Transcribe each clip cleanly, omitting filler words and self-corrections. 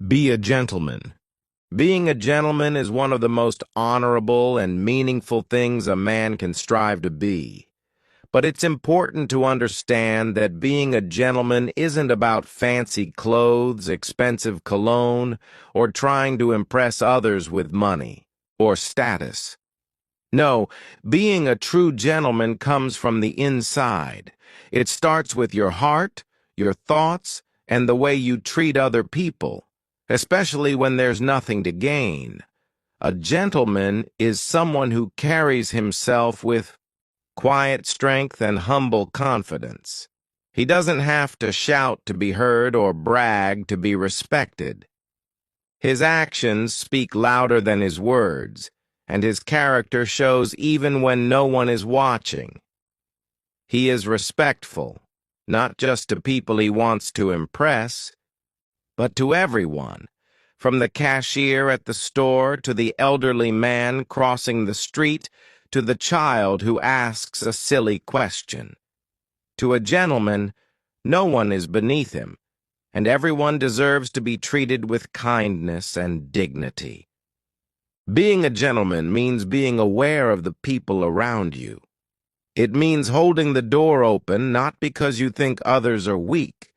Be a gentleman. Being a gentleman is one of the most honorable and meaningful things a man can strive to be. But it's important to understand that being a gentleman isn't about fancy clothes, expensive cologne, or trying to impress others with money or status. No, being a true gentleman comes from the inside. It starts with your heart, your thoughts, and the way you treat other people, especially when there's nothing to gain. A gentleman is someone who carries himself with quiet strength and humble confidence. He doesn't have to shout to be heard or brag to be respected. His actions speak louder than his words, and his character shows even when no one is watching. He is respectful, not just to people he wants to impress, but to everyone, from the cashier at the store to the elderly man crossing the street to the child who asks a silly question. To a gentleman, no one is beneath him, and everyone deserves to be treated with kindness and dignity. Being a gentleman means being aware of the people around you. It means holding the door open not because you think others are weak,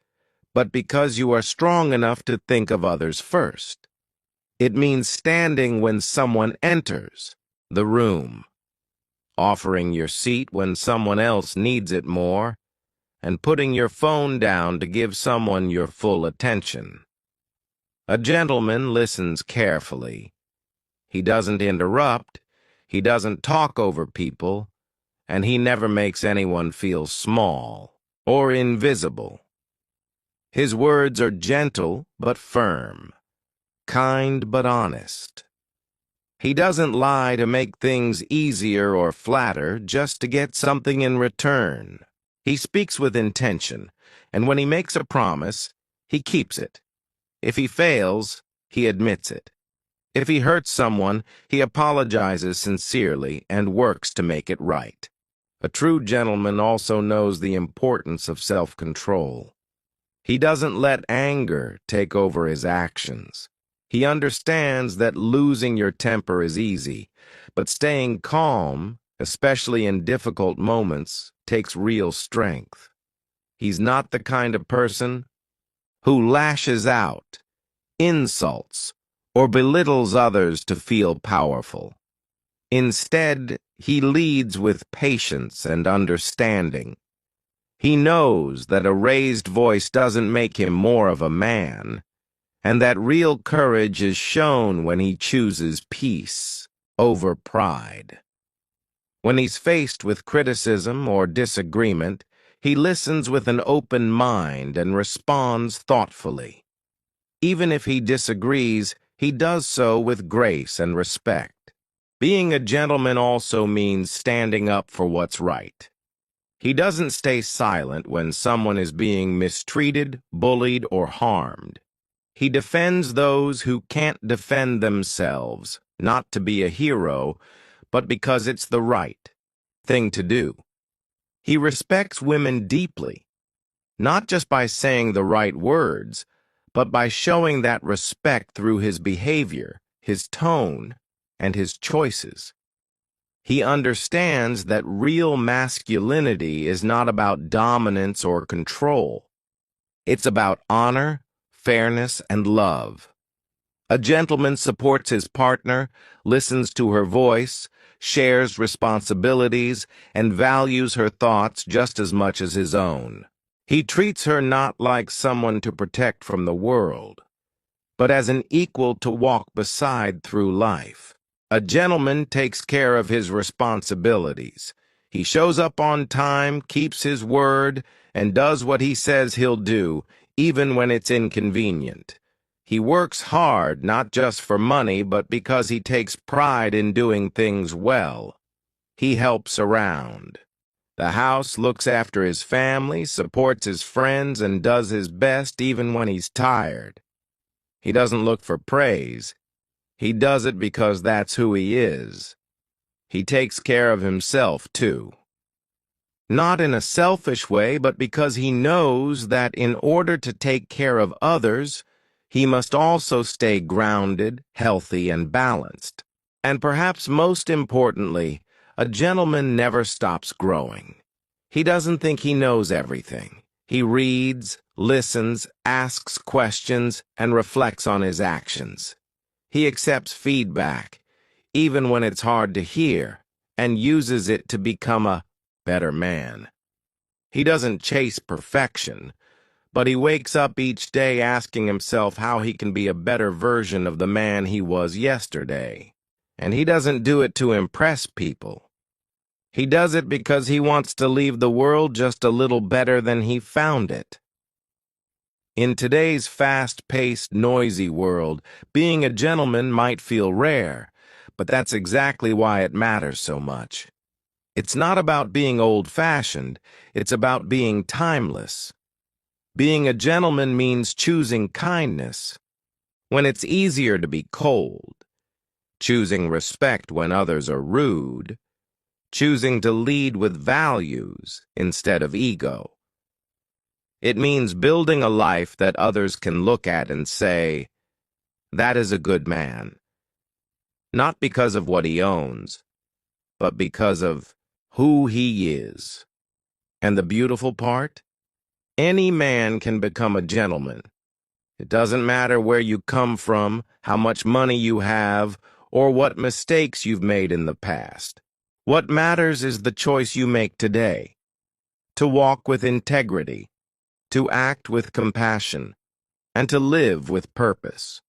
but because you are strong enough to think of others first. It means standing when someone enters the room, offering your seat when someone else needs it more, and putting your phone down to give someone your full attention. A gentleman listens carefully. He doesn't interrupt, he doesn't talk over people, and he never makes anyone feel small or invisible. His words are gentle but firm, kind but honest. He doesn't lie to make things easier or flatter just to get something in return. He speaks with intention, and when he makes a promise, he keeps it. If he fails, he admits it. If he hurts someone, he apologizes sincerely and works to make it right. A true gentleman also knows the importance of self-control. He doesn't let anger take over his actions. He understands that losing your temper is easy, but staying calm, especially in difficult moments, takes real strength. He's not the kind of person who lashes out, insults, or belittles others to feel powerful. Instead, he leads with patience and understanding. He knows that a raised voice doesn't make him more of a man, and that real courage is shown when he chooses peace over pride. When he's faced with criticism or disagreement, he listens with an open mind and responds thoughtfully. Even if he disagrees, he does so with grace and respect. Being a gentleman also means standing up for what's right. He doesn't stay silent when someone is being mistreated, bullied, or harmed. He defends those who can't defend themselves, not to be a hero, but because it's the right thing to do. He respects women deeply, not just by saying the right words, but by showing that respect through his behavior, his tone, and his choices. He understands that real masculinity is not about dominance or control. It's about honor, fairness, and love. A gentleman supports his partner, listens to her voice, shares responsibilities, and values her thoughts just as much as his own. He treats her not like someone to protect from the world, but as an equal to walk beside through life. A gentleman takes care of his responsibilities. He shows up on time, keeps his word, and does what he says he'll do, even when it's inconvenient. He works hard not just for money, but because he takes pride in doing things well. He helps around the house, looks after his family, supports his friends, and does his best even when he's tired. He doesn't look for praise. He does it because that's who he is. He takes care of himself, too. Not in a selfish way, but because he knows that in order to take care of others, he must also stay grounded, healthy, and balanced. And perhaps most importantly, a gentleman never stops growing. He doesn't think he knows everything. He reads, listens, asks questions, and reflects on his actions. He accepts feedback, even when it's hard to hear, and uses it to become a better man. He doesn't chase perfection, but he wakes up each day asking himself how he can be a better version of the man he was yesterday. And he doesn't do it to impress people. He does it because he wants to leave the world just a little better than he found it. In today's fast-paced, noisy world, being a gentleman might feel rare, but that's exactly why it matters so much. It's not about being old-fashioned, it's about being timeless. Being a gentleman means choosing kindness when it's easier to be cold, choosing respect when others are rude, choosing to lead with values instead of ego. It means building a life that others can look at and say, that is a good man. Not because of what he owns, but because of who he is. And the beautiful part? Any man can become a gentleman. It doesn't matter where you come from, how much money you have, or what mistakes you've made in the past. What matters is the choice you make today. To walk with integrity, to act with compassion, and to live with purpose.